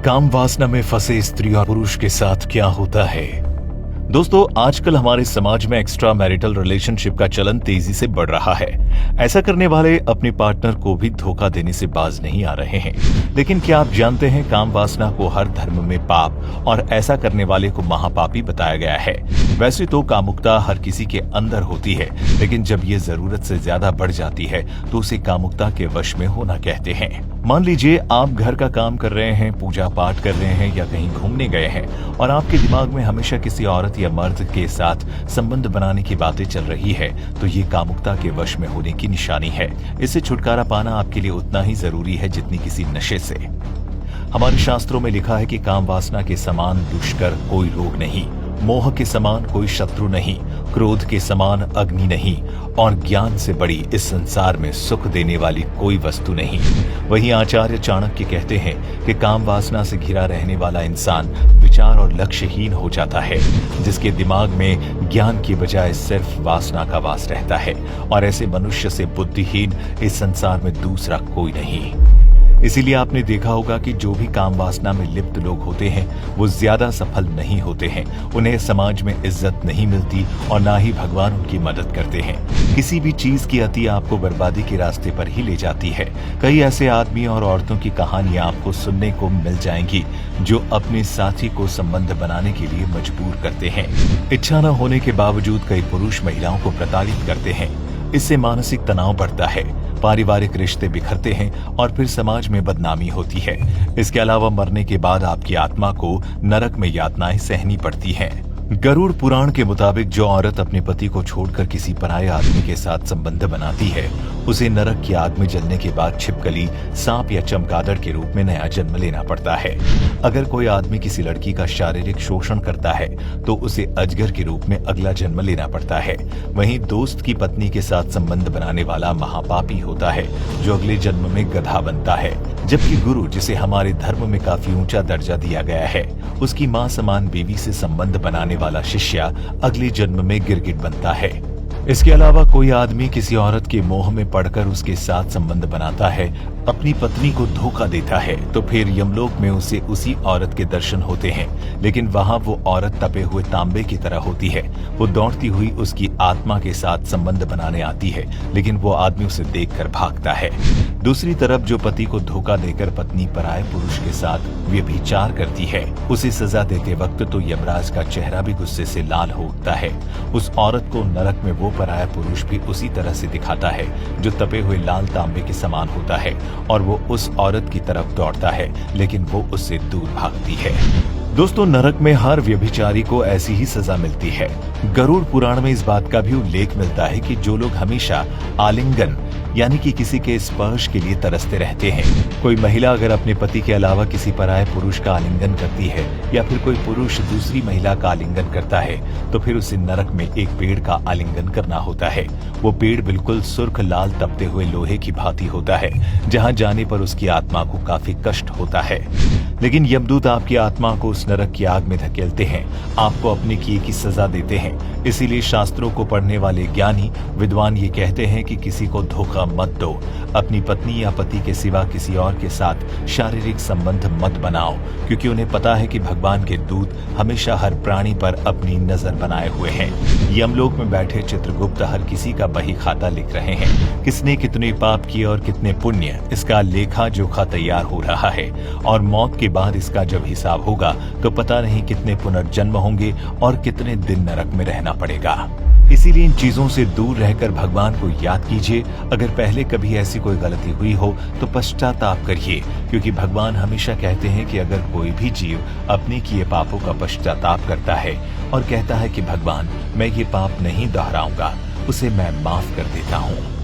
काम वासना में फंसे स्त्री और पुरुष के साथ क्या होता है। दोस्तों, आजकल हमारे समाज में एक्स्ट्रा मैरिटल रिलेशनशिप का चलन तेजी से बढ़ रहा है। ऐसा करने वाले अपने पार्टनर को भी धोखा देने से बाज नहीं आ रहे हैं। लेकिन क्या आप जानते हैं, काम वासना को हर धर्म में पाप और ऐसा करने वाले को महापापी बताया गया है। वैसे तो कामुकता हर किसी के अंदर होती है, लेकिन जब ये जरूरत से ज्यादा बढ़ जाती है तो उसे कामुकता के वश में होना कहते हैं। मान लीजिए आप घर का काम कर रहे हैं, पूजा पाठ कर रहे हैं या कहीं घूमने गए हैं और आपके दिमाग में हमेशा किसी औरत या मर्द के साथ संबंध बनाने की बातें चल रही है, तो ये कामुकता के वश में होने की निशानी है। इससे छुटकारा पाना आपके लिए उतना ही जरूरी है जितनी किसी नशे से। हमारे शास्त्रों में लिखा है कि काम वासना के समान दुष्कर कोई रोग नहीं, मोह के समान कोई शत्रु नहीं, क्रोध के समान अग्नि नहीं और ज्ञान से बड़ी इस संसार में सुख देने वाली कोई वस्तु नहीं। वहीं आचार्य चाणक्य कहते हैं कि काम वासना से घिरा रहने वाला इंसान विचार और लक्ष्यहीन हो जाता है, जिसके दिमाग में ज्ञान की बजाय सिर्फ वासना का वास रहता है, और ऐसे मनुष्य से बुद्धिहीन इस संसार में दूसरा कोई नहीं। इसीलिए आपने देखा होगा कि जो भी काम वासना में लिप्त लोग होते हैं वो ज्यादा सफल नहीं होते हैं। उन्हें समाज में इज्जत नहीं मिलती और ना ही भगवान उनकी मदद करते हैं। किसी भी चीज की अति आपको बर्बादी के रास्ते पर ही ले जाती है। कई ऐसे आदमी और औरतों की कहानियां आपको सुनने को मिल जाएंगी जो अपने साथी को संबंध बनाने के लिए मजबूर करते हैं। इच्छा न होने के बावजूद कई पुरुष महिलाओं को प्रताड़ित करते हैं। इससे मानसिक तनाव बढ़ता है, पारिवारिक रिश्ते बिखरते हैं और फिर समाज में बदनामी होती है। इसके अलावा मरने के बाद आपकी आत्मा को नरक में यातनाएं सहनी पड़ती हैं। गरुड़ पुराण के मुताबिक जो औरत अपने पति को छोड़कर किसी पराये आदमी के साथ संबंध बनाती है, उसे नरक की आग में जलने के बाद छिपकली, सांप या चमगादड़ के रूप में नया जन्म लेना पड़ता है। अगर कोई आदमी किसी लड़की का शारीरिक शोषण करता है तो उसे अजगर के रूप में अगला जन्म लेना पड़ता है। वहीं दोस्त की पत्नी के साथ संबंध बनाने वाला महापापी होता है जो अगले जन्म में गधा बनता है। जबकि गुरु, जिसे हमारे धर्म में काफी ऊंचा दर्जा दिया गया है, उसकी मां समान बीवी से संबंध बनाने वाला शिष्य अगले जन्म में गिरगिट बनता है। इसके अलावा कोई आदमी किसी औरत के मोह में पड़कर उसके साथ संबंध बनाता है, अपनी पत्नी को धोखा देता है, तो फिर यमलोक में उसे उसी औरत के दर्शन होते हैं। लेकिन वहां वो औरत तपे हुए तांबे की तरह होती है। वो दौड़ती हुई उसकी आत्मा के साथ संबंध बनाने आती है, लेकिन वो आदमी उसे देखकर भागता है। दूसरी तरफ जो पति को धोखा देकर पत्नी पराये पुरुष के साथ व्यभिचार करती है, उसे सजा देते वक्त तो यमराज का चेहरा भी गुस्से से लाल हो उठता है। उस औरत को नरक में वो पराया पुरुष भी उसी तरह से दिखाता है जो तपे हुए लाल तांबे के समान होता है, और वो उस औरत की तरफ दौड़ता है, लेकिन वो उससे दूर भागती है। दोस्तों, नरक में हर व्यभिचारी को ऐसी ही सजा मिलती है। गरुड़ पुराण में इस बात का भी उल्लेख मिलता है कि जो लोग हमेशा आलिंगन यानी कि किसी के स्पर्श के लिए तरसते रहते हैं, कोई महिला अगर अपने पति के अलावा किसी पराये पुरुष का आलिंगन करती है या फिर कोई पुरुष दूसरी महिला का आलिंगन करता है, तो फिर उसे नरक में एक पेड़ का आलिंगन करना होता है। वो पेड़ बिल्कुल सुर्ख लाल तपते हुए लोहे की भांति होता है, जहां जाने पर उसकी आत्मा को काफी कष्ट होता है। लेकिन यमदूत आपकी आत्मा को उस नरक की आग में धकेलते हैं, आपको अपने किए की सजा देते हैं। इसीलिए शास्त्रों को पढ़ने वाले ज्ञानी विद्वान ये कहते हैं कि किसी को धोखा मत दो, अपनी पत्नी या पति के सिवा किसी और के साथ शारीरिक संबंध मत बनाओ, क्योंकि उन्हें पता है कि भगवान के दूत हमेशा हर प्राणी पर अपनी नजर बनाए हुए हैं। यमलोक में बैठे चित्रगुप्त हर किसी का बही खाता लिख रहे हैं। किसने कितने पाप किए और कितने पुण्य, इसका लेखा जोखा तैयार हो रहा है, और मौत के बाद इसका जब हिसाब होगा तो पता नहीं कितने पुनर्जन्म होंगे और कितने दिन नरक में रहना पड़ेगा। इसीलिए इन चीजों से दूर रहकर भगवान को याद कीजिए। अगर पहले कभी ऐसी कोई गलती हुई हो तो पश्चाताप करिए, क्योंकि भगवान हमेशा कहते हैं कि अगर कोई भी जीव अपने किए पापों का पश्चाताप करता है और कहता है कि भगवान मैं ये पाप नहीं दोहराऊंगा, उसे मैं माफ कर देता हूँ।